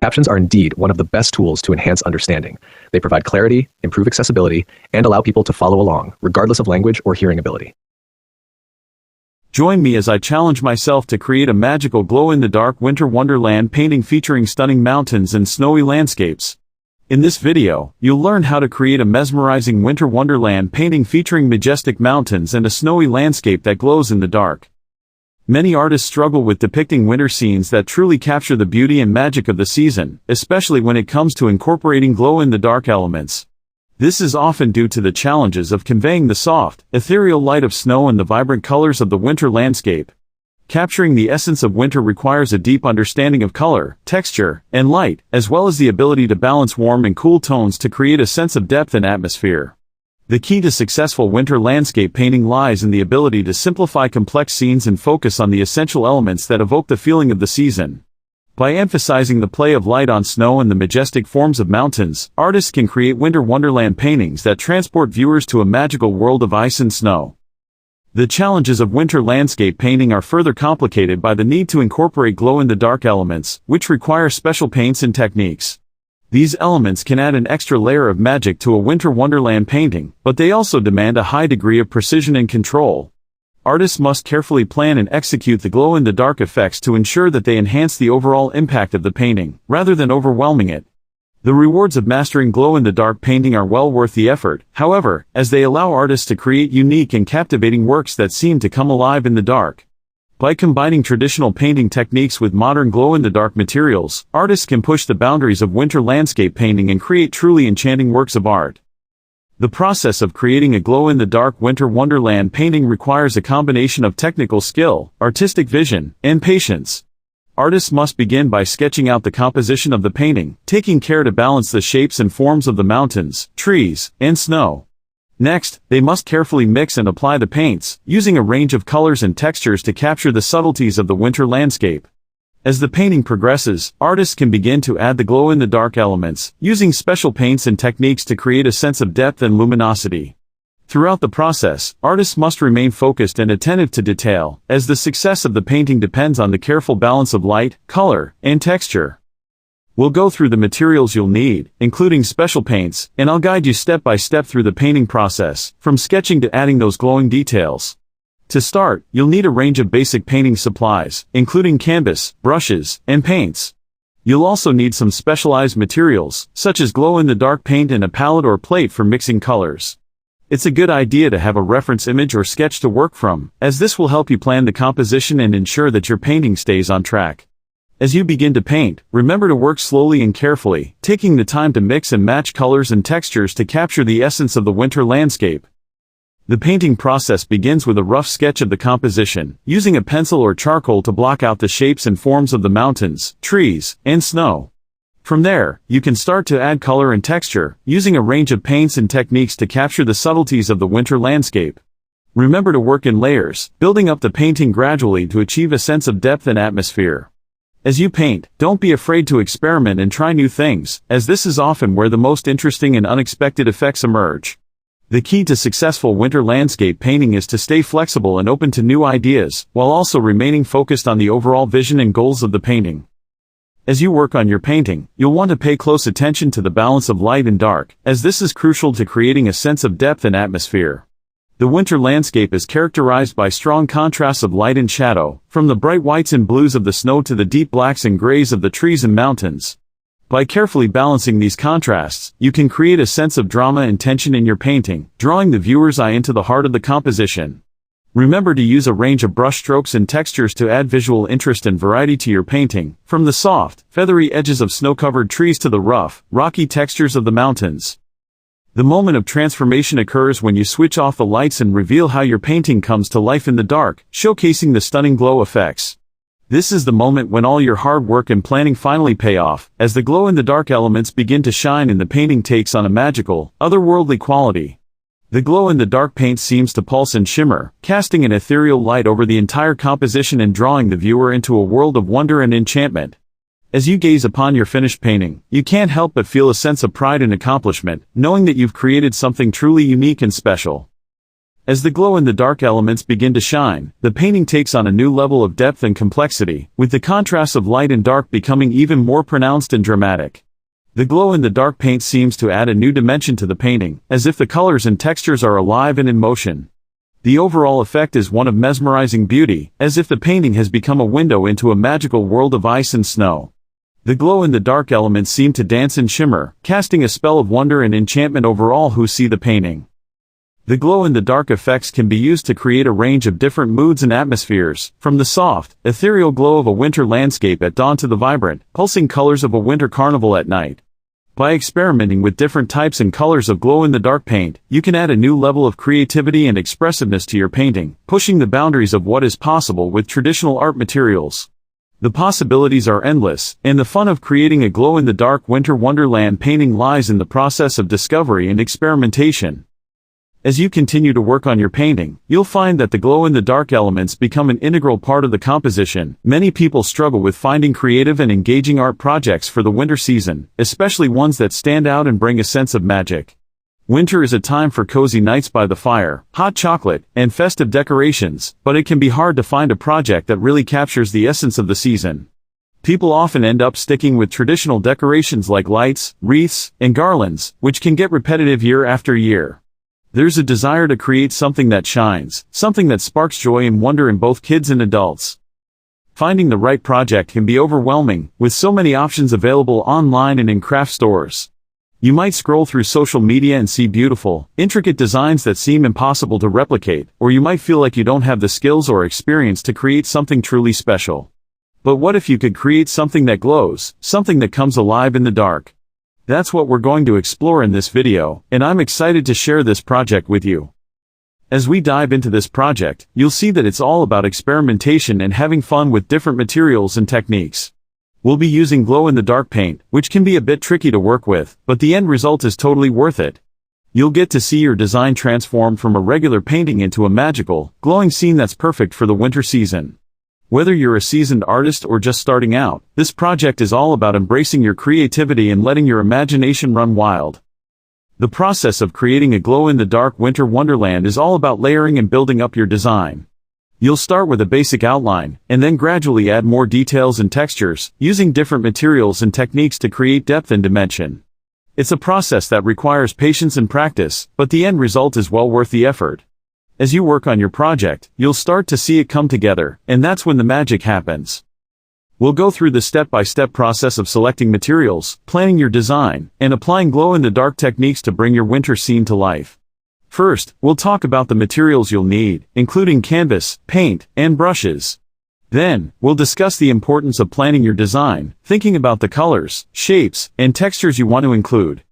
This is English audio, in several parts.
Captions are indeed one of the best tools to enhance understanding. They provide clarity, improve accessibility, and allow people to follow along, regardless of language or hearing ability. Join me as I challenge myself to create a magical glow-in-the-dark winter wonderland painting featuring stunning mountains and snowy landscapes. In this video, you'll learn how to create a mesmerizing winter wonderland painting featuring majestic mountains and a snowy landscape that glows in the dark. Many artists struggle with depicting winter scenes that truly capture the beauty and magic of the season, especially when it comes to incorporating glow-in-the-dark elements. This is often due to the challenges of conveying the soft, ethereal light of snow and the vibrant colors of the winter landscape. Capturing the essence of winter requires a deep understanding of color, texture, and light, as well as the ability to balance warm and cool tones to create a sense of depth and atmosphere. The key to successful winter landscape painting lies in the ability to simplify complex scenes and focus on the essential elements that evoke the feeling of the season. By emphasizing the play of light on snow and the majestic forms of mountains, artists can create winter wonderland paintings that transport viewers to a magical world of ice and snow. The challenges of winter landscape painting are further complicated by the need to incorporate glow-in-the-dark elements, which require special paints and techniques. These elements can add an extra layer of magic to a winter wonderland painting, but they also demand a high degree of precision and control. Artists must carefully plan and execute the glow-in-the-dark effects to ensure that they enhance the overall impact of the painting, rather than overwhelming it. The rewards of mastering glow-in-the-dark painting are well worth the effort, however, as they allow artists to create unique and captivating works that seem to come alive in the dark. By combining traditional painting techniques with modern glow-in-the-dark materials, artists can push the boundaries of winter landscape painting and create truly enchanting works of art. The process of creating a glow-in-the-dark winter wonderland painting requires a combination of technical skill, artistic vision, and patience. Artists must begin by sketching out the composition of the painting, taking care to balance the shapes and forms of the mountains, trees, and snow. Next, they must carefully mix and apply the paints, using a range of colors and textures to capture the subtleties of the winter landscape. As the painting progresses, artists can begin to add the glow-in-the-dark elements, using special paints and techniques to create a sense of depth and luminosity. Throughout the process, artists must remain focused and attentive to detail, as the success of the painting depends on the careful balance of light, color, and texture. We'll go through the materials you'll need, including special paints, and I'll guide you step by step through the painting process, from sketching to adding those glowing details. To start, you'll need a range of basic painting supplies, including canvas, brushes, and paints. You'll also need some specialized materials, such as glow-in-the-dark paint and a palette or plate for mixing colors. It's a good idea to have a reference image or sketch to work from, as this will help you plan the composition and ensure that your painting stays on track. As you begin to paint, remember to work slowly and carefully, taking the time to mix and match colors and textures to capture the essence of the winter landscape. The painting process begins with a rough sketch of the composition, using a pencil or charcoal to block out the shapes and forms of the mountains, trees, and snow. From there, you can start to add color and texture, using a range of paints and techniques to capture the subtleties of the winter landscape. Remember to work in layers, building up the painting gradually to achieve a sense of depth and atmosphere. As you paint, don't be afraid to experiment and try new things, as this is often where the most interesting and unexpected effects emerge. The key to successful winter landscape painting is to stay flexible and open to new ideas, while also remaining focused on the overall vision and goals of the painting. As you work on your painting, you'll want to pay close attention to the balance of light and dark, as this is crucial to creating a sense of depth and atmosphere. The winter landscape is characterized by strong contrasts of light and shadow, from the bright whites and blues of the snow to the deep blacks and grays of the trees and mountains. By carefully balancing these contrasts, you can create a sense of drama and tension in your painting, drawing the viewer's eye into the heart of the composition. Remember to use a range of brushstrokes and textures to add visual interest and variety to your painting, from the soft, feathery edges of snow-covered trees to the rough, rocky textures of the mountains. The moment of transformation occurs when you switch off the lights and reveal how your painting comes to life in the dark, showcasing the stunning glow effects. This is the moment when all your hard work and planning finally pay off, as the glow-in-the-dark elements begin to shine and the painting takes on a magical, otherworldly quality. The glow-in-the-dark paint seems to pulse and shimmer, casting an ethereal light over the entire composition and drawing the viewer into a world of wonder and enchantment. As you gaze upon your finished painting, you can't help but feel a sense of pride and accomplishment, knowing that you've created something truly unique and special. As the glow-in-the-dark elements begin to shine, the painting takes on a new level of depth and complexity, with the contrasts of light and dark becoming even more pronounced and dramatic. The glow-in-the-dark paint seems to add a new dimension to the painting, as if the colors and textures are alive and in motion. The overall effect is one of mesmerizing beauty, as if the painting has become a window into a magical world of ice and snow. The glow-in-the-dark elements seem to dance and shimmer, casting a spell of wonder and enchantment over all who see the painting. The glow-in-the-dark effects can be used to create a range of different moods and atmospheres, from the soft, ethereal glow of a winter landscape at dawn to the vibrant, pulsing colors of a winter carnival at night. By experimenting with different types and colors of glow-in-the-dark paint, you can add a new level of creativity and expressiveness to your painting, pushing the boundaries of what is possible with traditional art materials. The possibilities are endless, and the fun of creating a glow-in-the-dark winter wonderland painting lies in the process of discovery and experimentation. As you continue to work on your painting, you'll find that the glow-in-the-dark elements become an integral part of the composition. Many people struggle with finding creative and engaging art projects for the winter season, especially ones that stand out and bring a sense of magic. Winter is a time for cozy nights by the fire, hot chocolate, and festive decorations, but it can be hard to find a project that really captures the essence of the season. People often end up sticking with traditional decorations like lights, wreaths, and garlands, which can get repetitive year after year. There's a desire to create something that shines, something that sparks joy and wonder in both kids and adults. Finding the right project can be overwhelming, with so many options available online and in craft stores. You might scroll through social media and see beautiful, intricate designs that seem impossible to replicate, or you might feel like you don't have the skills or experience to create something truly special. But what if you could create something that glows, something that comes alive in the dark? That's what we're going to explore in this video, and I'm excited to share this project with you. As we dive into this project, you'll see that it's all about experimentation and having fun with different materials and techniques. We'll be using glow-in-the-dark paint, which can be a bit tricky to work with, but the end result is totally worth it. You'll get to see your design transform from a regular painting into a magical, glowing scene that's perfect for the winter season. Whether you're a seasoned artist or just starting out, this project is all about embracing your creativity and letting your imagination run wild. The process of creating a glow-in-the-dark winter wonderland is all about layering and building up your design. You'll start with a basic outline, and then gradually add more details and textures, using different materials and techniques to create depth and dimension. It's a process that requires patience and practice, but the end result is well worth the effort. As you work on your project, you'll start to see it come together, and that's when the magic happens. We'll go through the step-by-step process of selecting materials, planning your design, and applying glow-in-the-dark techniques to bring your winter scene to life. First, we'll talk about the materials you'll need, including canvas, paint, and brushes. Then, we'll discuss the importance of planning your design, thinking about the colors, shapes, and textures you want to include.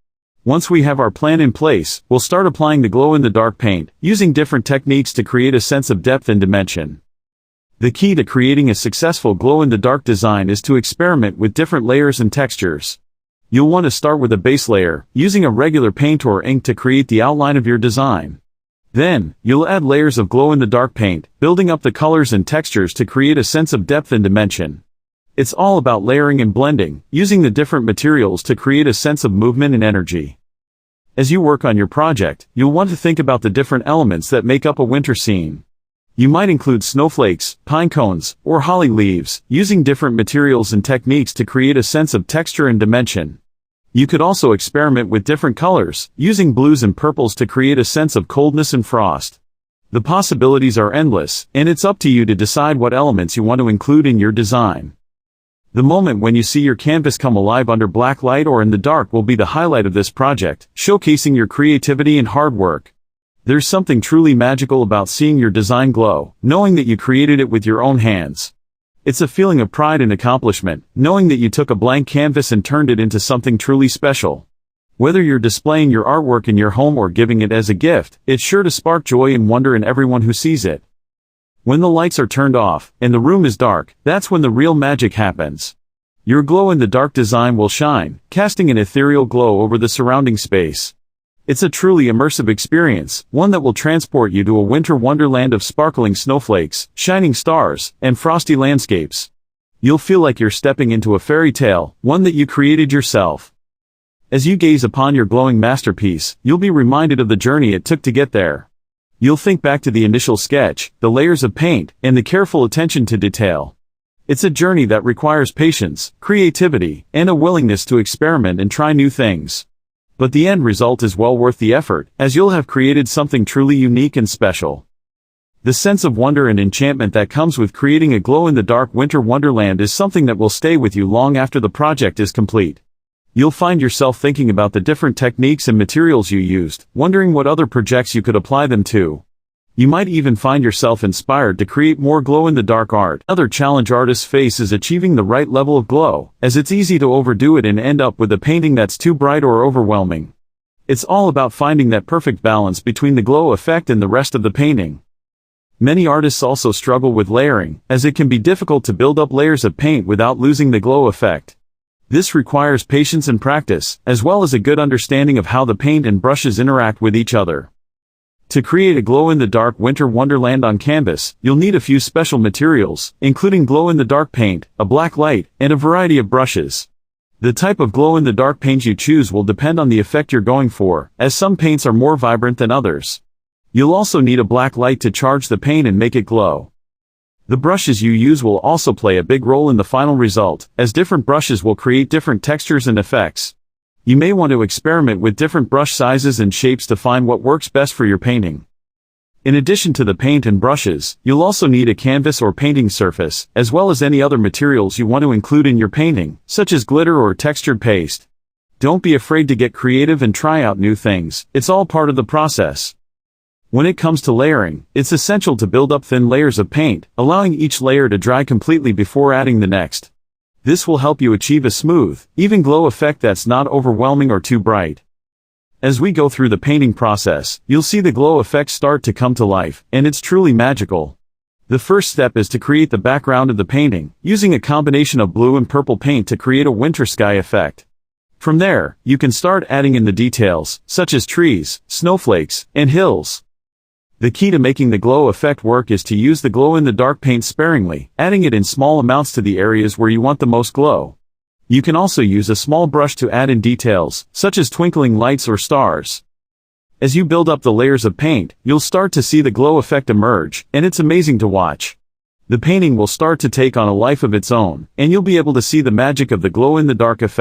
Once we have our plan in place, we'll start applying the glow-in-the-dark paint, using different techniques to create a sense of depth and dimension. The key to creating a successful glow-in-the-dark design is to experiment with different layers and textures. You'll want to start with a base layer, using a regular paint or ink to create the outline of your design. Then, you'll add layers of glow-in-the-dark paint, building up the colors and textures to create a sense of depth and dimension. It's all about layering and blending, using the different materials to create a sense of movement and energy. As you work on your project, you'll want to think about the different elements that make up a winter scene. You might include snowflakes, pine cones, or holly leaves, using different materials and techniques to create a sense of texture and dimension. You could also experiment with different colors, using blues and purples to create a sense of coldness and frost. The possibilities are endless, and it's up to you to decide what elements you want to include in your design. The moment when you see your canvas come alive under black light or in the dark will be the highlight of this project, showcasing your creativity and hard work. There's something truly magical about seeing your design glow, knowing that you created it with your own hands. It's a feeling of pride and accomplishment, knowing that you took a blank canvas and turned it into something truly special. Whether you're displaying your artwork in your home or giving it as a gift, it's sure to spark joy and wonder in everyone who sees it. When the lights are turned off, and the room is dark, that's when the real magic happens. Your glow-in-the-dark design will shine, casting an ethereal glow over the surrounding space. It's a truly immersive experience, one that will transport you to a winter wonderland of sparkling snowflakes, shining stars, and frosty landscapes. You'll feel like you're stepping into a fairy tale, one that you created yourself. As you gaze upon your glowing masterpiece, you'll be reminded of the journey it took to get there. You'll think back to the initial sketch, the layers of paint, and the careful attention to detail. It's a journey that requires patience, creativity, and a willingness to experiment and try new things. But the end result is well worth the effort, as you'll have created something truly unique and special. The sense of wonder and enchantment that comes with creating a glow-in-the-dark winter wonderland is something that will stay with you long after the project is complete. You'll find yourself thinking about the different techniques and materials you used, wondering what other projects you could apply them to. You might even find yourself inspired to create more glow-in-the-dark art. Another challenge artists face is achieving the right level of glow, as it's easy to overdo it and end up with a painting that's too bright or overwhelming. It's all about finding that perfect balance between the glow effect and the rest of the painting. Many artists also struggle with layering, as it can be difficult to build up layers of paint without losing the glow effect. This requires patience and practice, as well as a good understanding of how the paint and brushes interact with each other. To create a glow-in-the-dark winter wonderland on canvas, you'll need a few special materials, including glow-in-the-dark paint, a black light, and a variety of brushes. The type of glow-in-the-dark paint you choose will depend on the effect you're going for, as some paints are more vibrant than others. You'll also need a black light to charge the paint and make it glow. The brushes you use will also play a big role in the final result, as different brushes will create different textures and effects. You may want to experiment with different brush sizes and shapes to find what works best for your painting. In addition to the paint and brushes, you'll also need a canvas or painting surface, as well as any other materials you want to include in your painting, such as glitter or textured paste. Don't be afraid to get creative and try out new things, it's all part of the process. When it comes to layering, it's essential to build up thin layers of paint, allowing each layer to dry completely before adding the next. This will help you achieve a smooth, even glow effect that's not overwhelming or too bright. As we go through the painting process, you'll see the glow effect start to come to life, and it's truly magical. The first step is to create the background of the painting, using a combination of blue and purple paint to create a winter sky effect. From there, you can start adding in the details, such as trees, snowflakes, and hills. The key to making the glow effect work is to use the glow-in-the-dark paint sparingly, adding it in small amounts to the areas where you want the most glow. You can also use a small brush to add in details, such as twinkling lights or stars. As you build up the layers of paint, you'll start to see the glow effect emerge, and it's amazing to watch. The painting will start to take on a life of its own, and you'll be able to see the magic of the glow-in-the-dark effect.